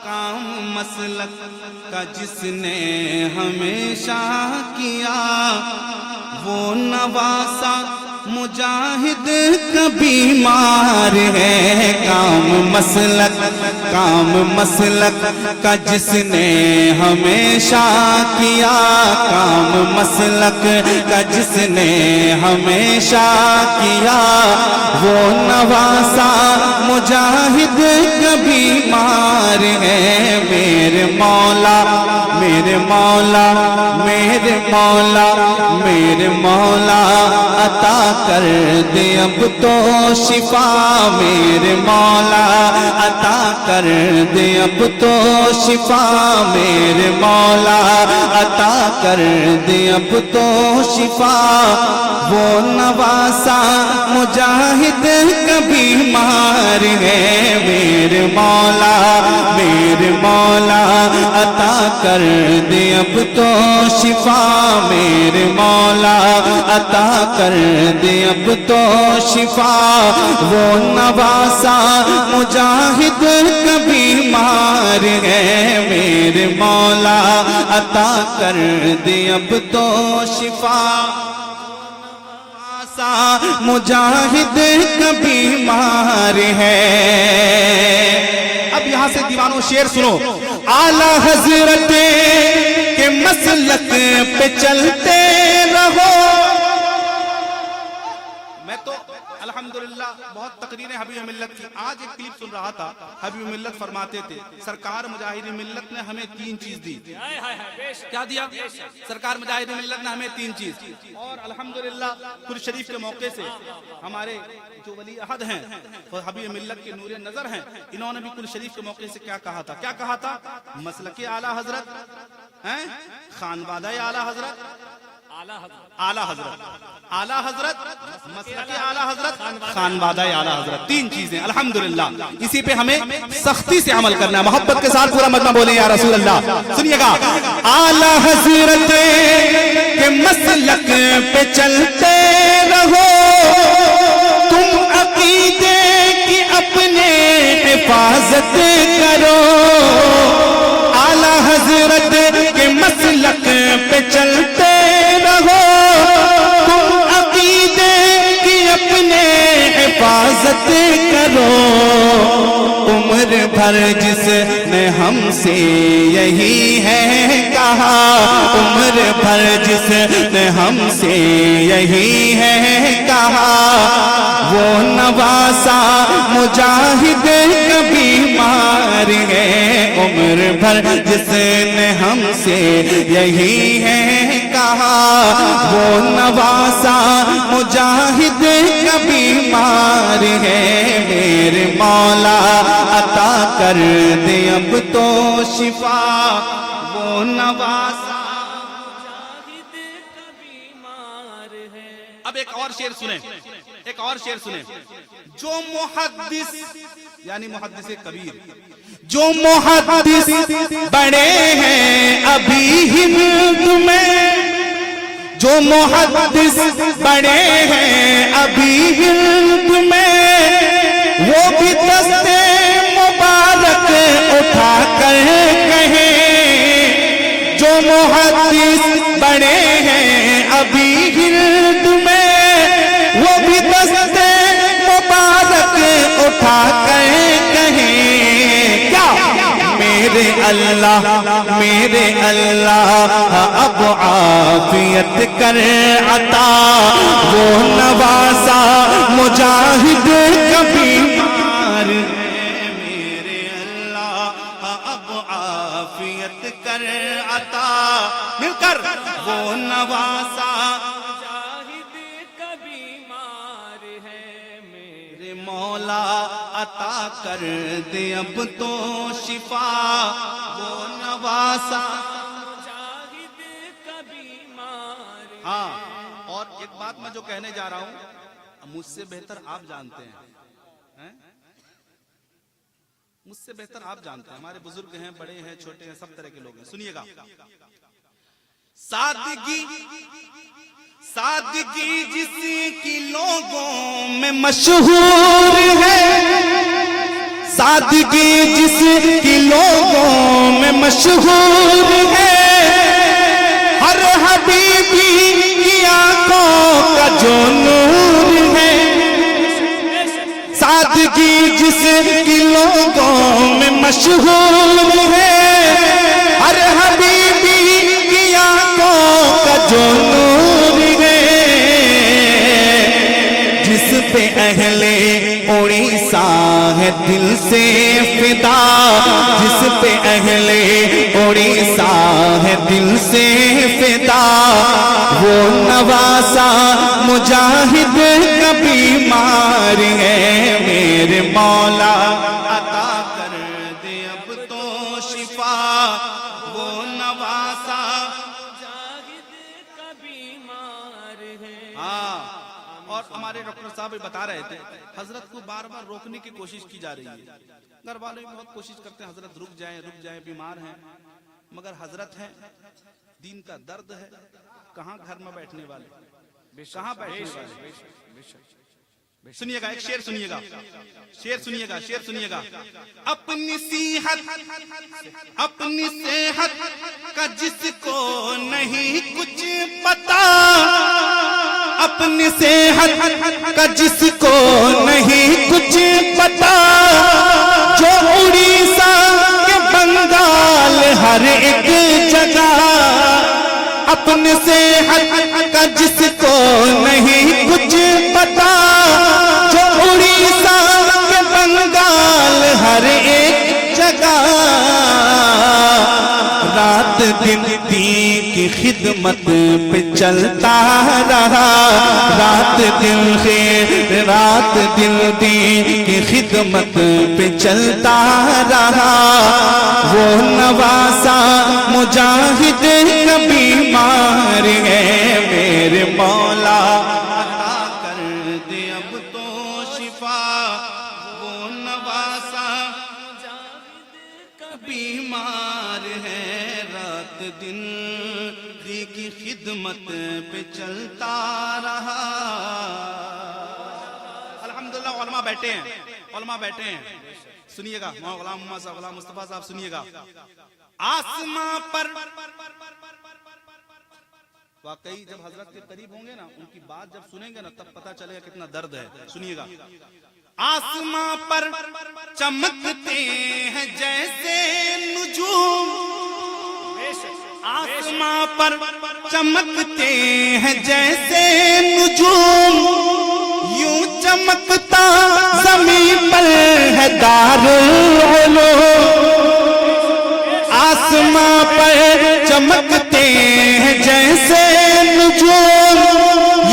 کام مسلک کا جس نے ہمیشہ کیا، وہ نواسا مجاہد کا بیمار ہے۔ کام مسلک کا جس نے ہمیشہ کیا، کام مسلک کا جس نے ہمیشہ کیا، وہ نواسا مجاہد کا بیمار ہے۔ میرے مولا میرے مولا میرے مولا میرے مولا عطا کر دے اب تو شفا، میرے مولا عطا کر دے اب تو شفا، میرے مولا عطا کر دے اب تو شفا، وہ نواسا مجاہد کا بیمار ہے۔ میرے مولا عطا کر دے اب تو شفا، میرے مولا عطا کر دے اب تو شفا، وہ نواسا مجاہد کا بیمار ہے۔ میرے مولا عطا کر دے اب تو شفا، مجاہد کا بیمار ہے۔ اب یہاں سے دیوانوں شعر سنو۔ اعلیٰ حضرت کے مسلک پہ چلتے رہو۔ میں تو الحمدللہ بہت تقریر حبیب ملت کی، آج ایک کلپ سن رہا تھا، حبیب ملت فرماتے تھے سرکار مجاہد ملت نے ہمیں 3 چیز دی۔ کیا دیا؟ سرکار مجاہد ملت نے ہمیں 3 چیز، اور الحمدللہ قرآن شریف کے موقع سے ہمارے جو ولی عہد ہیں حبیب ملت کے نور نظر ہیں، انہوں نے بھی قرآن شریف کے موقع سے کیا کہا تھا؟ کیا کہا تھا؟ مسلک اعلیٰ حضرت، خانوادہ اعلیٰ حضرت، اعلیٰ حضرت، مسلک اعلیٰ حضرت، خانوادہ اعلیٰ حضرت، 3 چیزیں الحمدللہ۔ اسی پہ ہمیں سختی سے عمل کرنا ہے، محبت کے ساتھ پورا مجمع بولیں یا رسول اللہ۔ سنیے گا، اعلیٰ حضرت کے مسلک پہ چلتے رہو، تم عقیدے کی اپنے حفاظت کرو۔ اعلیٰ حضرت کے مسلک پہ چلتے رہو، تم عقیدے کی اپنے حفاظت کرو۔ عمر بھر جس نے ہم سے یہی ہے کہا، عمر بھر جس نے ہم سے یہی ہے کہا، وہ نواسا مجاہد کا بیمار ہے۔ عمر بھر جس نے ہم سے یہی ہے کہا، وہ نواسا مجاہد کا بیمار ہے۔ میرے مولا عطا کر دے اب تو شفا، وہ نواسا مجاہد کا بیمار ہے۔ اب ایک اور شعر سنیں، ایک اور شعر سنیں۔ جو محدث یعنی محدث کبیر، جو محدث بڑے ہیں ابھی ہند میں، جو محدث بڑے ہیں ابھی ہند میں، وہ بھی دستے مبارک اٹھا کر کہیں، جو محدث بڑے ہیں ابھی ہند میں، وہ بھی دستے مبارک اٹھا کر کہیں، کیا میرے اللہ اب عافیت کر عطا، وہ نواسا مجاہد کا بیمار ہے۔ میرے اللہ اب عافیت کر عطا، مل کر وہ نواسا مجاہد کا بیمار ہے۔ میرے مولا عطا کر دے اب تو شفا، وہ نواسا مجاہد کا بیمار ہے۔ ہاں، اور ایک بات میں جو کہنے جا رہا ہوں مجھ سے بہتر آپ جانتے ہیں، مجھ سے بہتر آپ جانتے ہیں، ہمارے بزرگ ہیں، بڑے ہیں، چھوٹے ہیں، سب طرح کے لوگ ہیں۔ سنیے گا، سادگی جس کی لوگوں میں مشہور ہے، سادگی جس کی لوگوں مشہور ہے ہر حبیبی کی آنکھوں کا جو نور ہے، سادگی جس کی لوگوں میں مشہور ہے، ہر حبیبی کی آنکھوں کا جو نور ہے، جس پہ اہل اڑیسہ ہے دل سے فدا، جس پہ اہل اڑیسہ ہے دل سے فدا، وہ نواسا مجاہد کبھی مار ہے، میرے مولا عطا کر دے اب تو شفا، وہ نواسا جاہد کا بیمار ہے۔ ہاں، اور ہمارے ڈاکٹر صاحب بتا رہے تھے حضرت کو بار بار روکنے کی کوشش کی جا رہی ہے، گھر والے بھی بہت کوشش کرتے ہیں حضرت رک جائیں بیمار ہیں، مگر حضرت ہیں، دین کا درد ہے، کہاں گھر میں بیٹھنے والے، کہاں بیٹھنے والے۔ سنیے گا ایک شعر سنیے گا، شعر سنیے گا۔ اپنی صحت کا جس کو نہیں کچھ پتا، اپنی صحت کا جس کو نہیں کچھ پتا، جو اڑیسہ کے بنگال ہر ایک جگہ، اپنی صحت کا جس کو نہیں کچھ پتا، جو اڑیسہ کے بنگال ہر ایک جگہ، رات دن دین کی خدمت پہ چلتا رہا، رات دن دین کی خدمت پہ چلتا رہا، وہ نواسا مجاہد کبھی مار ہے، میرے مولا عطا کر دے اب تو شفا، وہ نواسا بیمار ہے، رات دن دی کی خدمت پہ چلتا رہا۔ الحمدللہ علماء بیٹھے ہیں، سنیے گا، غلام محمد صاحب، غلام مصطفیٰ صاحب سنیے گا۔ آسماں پر واقعی جب حضرت کے قریب ہوں گے نا، ان کی بات جب سنیں گے نا، تب پتہ چلے گا کتنا درد ہے۔ سنیے گا۔ آسماں پر چمکتے ہیں جیسے نجوم، آسماں پر چمکتے ہیں جیسے نجوم، یوں چمکتا زمین پر ہے دارالعلوم، آسماں پر چمکتے ہیں جیسے نجوم،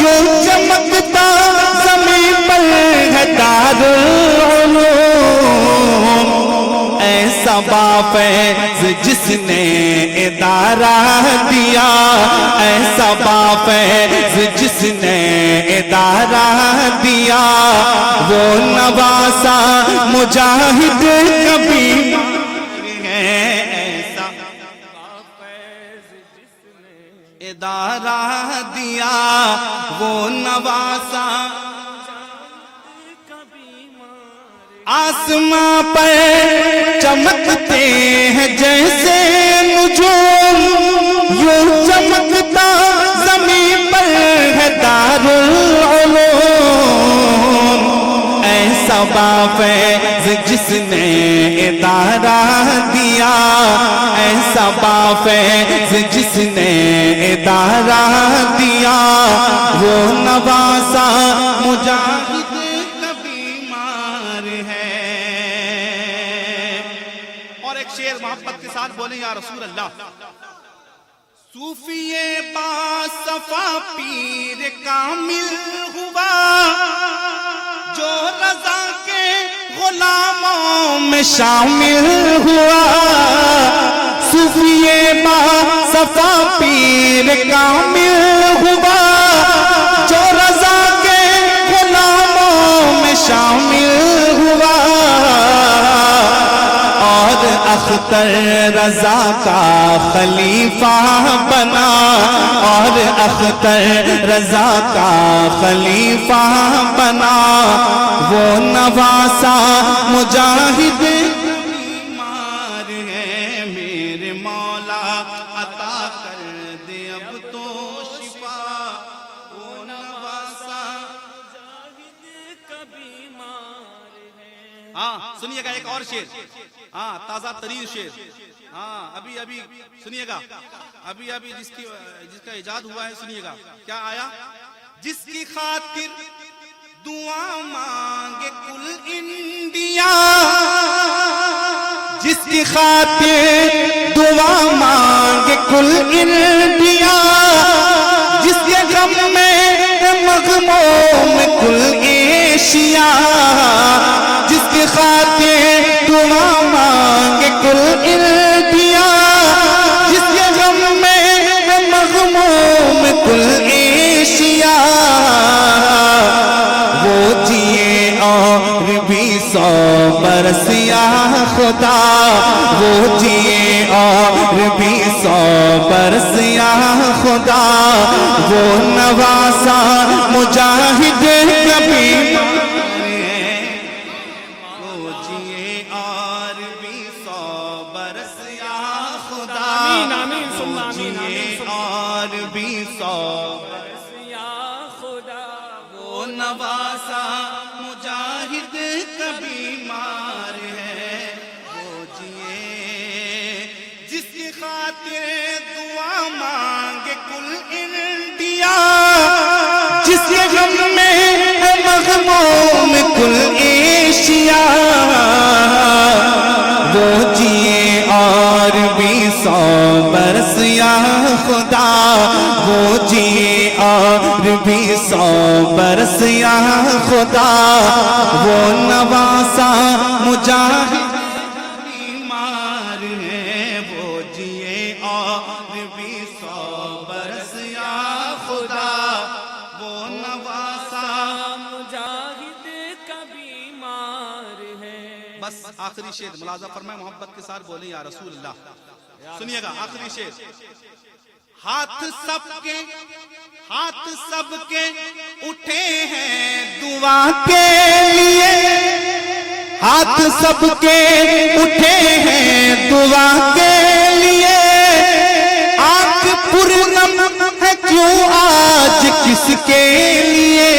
یوں چمکتا زمین پر ہے دارالعلوم، ایسا بافیض جس نے ادارہ دیا، ایسا بافیض جس نے ادارہ دیا، وہ نواسا مجاہد کبھی ادارہ دیا، وہ نواسا آسماں پر چمکتے ہیں جیسے نجوم، یوں چمکتا زمین پر ہے دارالعلوم، ایسا بافیض جس نے ادارہ دیا، ایسا بافیض جس نے ادارہ دیا، وہ نواسا مجاہد کبھی مار ہے۔ اور ایک شعر محبت کے ساتھ بولیں یا رسول اللہ۔ صوفی با صفا پیر کامل ہوا، جو رضا کے غلاموں میں شامل ہوا، صوفی با صفا پیر کامل ہوا، جو رضا کے غلاموں میں شامل ہوا، اور اختر رضا کا خلیفہ بنا، اور اختر رضا کا خلیفہ بنا، وہ نواسا مجاہد بیمار ہے، میرے مولا عطا کر دے اب تو شفا وہ نواسا مجاہد کا بیمار ہے. ہاں سنیے گا ایک اور شعر, ہاں تازہ ترین شعر, ہاں ابھی سنیے گا, ابھی جس کا ایجاد ہوا ہے, سنیے گا کیا آیا. جس کی خاطر دعا مانگے کل انڈیا, جس کی خاطر دعا مانگے کل انڈیا, جس کے غم میں مغموم کل ایشیا, جس کی خاطر دعا مانگے کل انڈیا, جس کے غم میں مغموم کل ایشیا, وہ جیے اور بھی 100 برس یا خدا, وہ جیے اور بھی 100 برس یا خدا, وہ نواسا مجاہد کبھی وہ جیے اور بھی 100 برس یا خدا, آمین آمین ثم آمین جیے آمین اور بھی 100 برس یا خدا, وہ نواسا مجاہد کبھی مار ہے, وہ جیے جس کی خاطر دعا مانگے کل انڈیا, جس کے غم میں مغموم کل ایشیا, وہ جیے اور بھی 100 برس یا خدا, وہ جیے اور بھی 100 برس یا خدا, وہ نواسا مجاہد بیمار ہے, وہ جیے اور بھی 100 برس یا خدا, وہ نواسا. مجاہد کا بیمار ہے. بس آخری شعر ملاحظہ فرمائے, محبت کے ساتھ بولیں یا رسول اللہ. سنیے گا آخری شعر. ہاتھ سب کے اٹھے ہیں دعا کے لیے, ہاتھ سب کے اٹھے ہیں دعا کے لیے, آنکھ پرنم ہے کیوں آج کس کے لیے,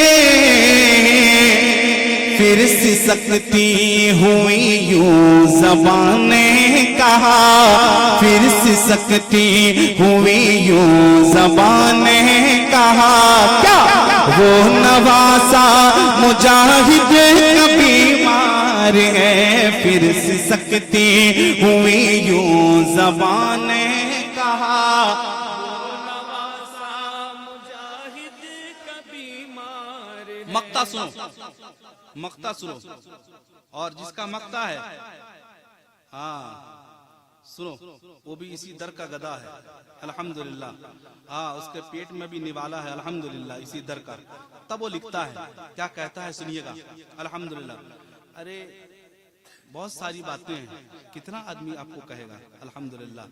پھر سسکتی ہوئی یوں زبان نے کہا, پھر سسکتی ہوئی یوں زبان نے کہا, کیا وہ نواسا مجاہد کبھی مار ہے, پھر سسکتی ہوئی یوں زبان نے کہا. نواسا مجاہد کا بیمار ہے. مقطع سنو, مقطع سنو, اور جس کا مقطع ہے ہاں سنو, وہ بھی اسی در کا گدا ہے الحمدللہ, ہاں اس کے پیٹ میں بھی نوالا ہے الحمدللہ اسی در کا. تب وہ لکھتا ہے, کیا کہتا ہے سنیے گا الحمدللہ. ارے بہت ساری باتیں ہیں, کتنا آدمی آپ کو کہے گا الحمدللہ,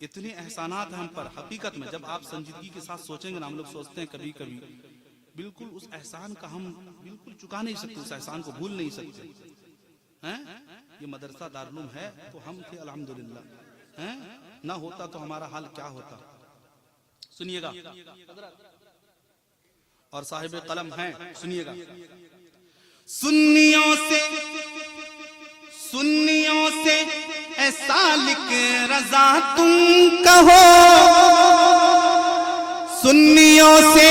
اتنے احسانات ہم پر. حقیقت میں جب آپ سنجیدگی کے ساتھ سوچیں گے نا, ہم لوگ سوچتے ہیں کبھی کبھی بالکل اس احسان کا ہم بالکل چکا نہیں سکتے, اس احسان کو بھول نہیں سکتے. یہ مدرسہ دارالعلوم ہے تو ہم تھے الحمدللہ, نہ ہوتا تو ہمارا حال کیا ہوتا. سنیے گا, اور صاحب قلم ہیں, سنیے گا. سنیوں سے اے سالک رضا تم کہو, سنیوں سے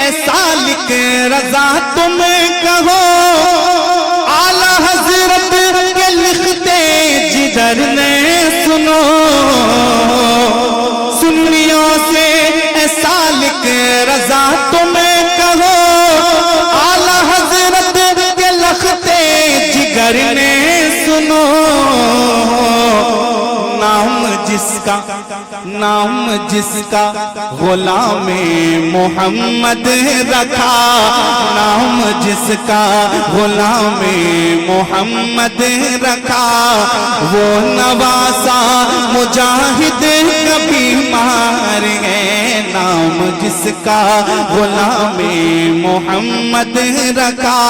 اے سالک رضا تم کہو, اعلی حضرت کے لکھتے جگر نے سنو, سنیوں سے اے سالک رضا تم کہو, اعلی حضرت کے لکھتے جگر نے سنو. نام جس کا غلام محمد رکھا, نام جس کا غلام محمد رکھا, وہ نواسا مجاہد کبھی مار ہے. نام جس کا غلام محمد رکھا,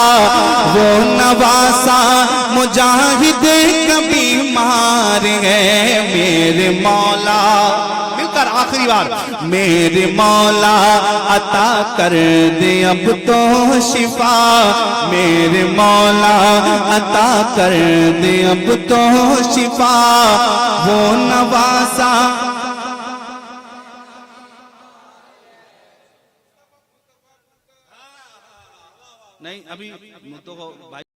وہ نواسا مجاہد کبھی مار ہے. میرے مولا مل کر آخری بار میرے مولا عطا کر دے اب تو شفا میرے مولا عطا کر دے اب تو شفا وہ نواسا نہیں ابھی مدعو کو